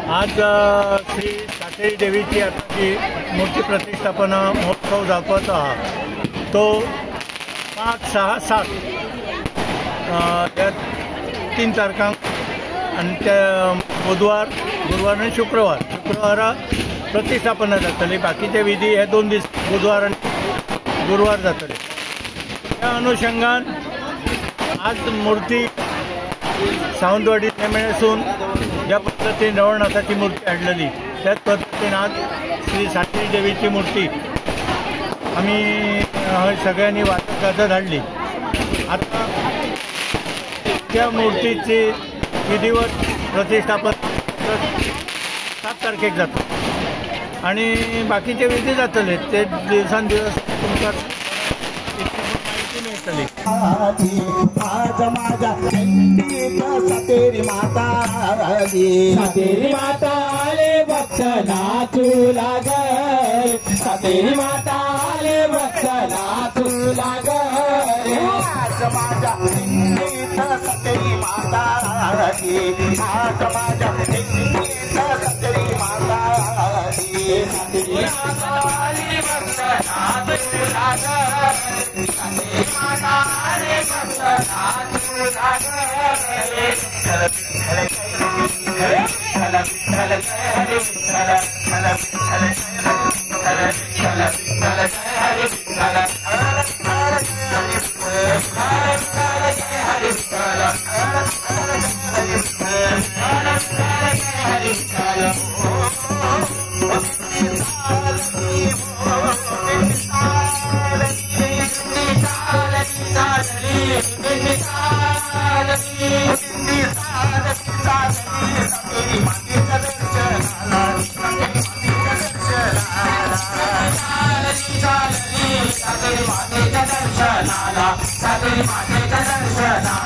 आज श्री सातेरी देवीची आताची मूर्ती प्रतिष्ठापना महोत्सव दाखवत आहात। तो 5, 6, 7 या 3 तारखांक आणि त्या बुधवार, गुरुवार आणि शुक्रवार प्रतिष्ठापना जातली। बाकीचे विधी हे 2 दीस बुधवार आणि गुरुवार जातले। त्या अनुषंगान आज मूर्ती सावंतवाडी नेमेसून ज्या पद्धतीने रवळनाथाची मूर्ती हाडलेली त्याच पद्धतीने आज श्री सातेरी देवीची मूर्ती आम्ही सगळ्यांनी वाटत गाजत हाडली। आता त्या मूर्तीची विधिवत प्रतिष्ठापन 7 तारखेक जाता आणि बाकीचे विधी जातले ते दिवसांदिवस तुमकां आज माझ्या सातेरी माता आले भक्त नाचू लागल, सातेरी माता आले भक्त नाचू लागल। आज माझ्या सातेरी माता आज माझ्या सातेरी माता सातेरी माता आले भक्त नाचू लागल, माता रे भक्त नाचू सातेरी मातेच्या दर्शनाला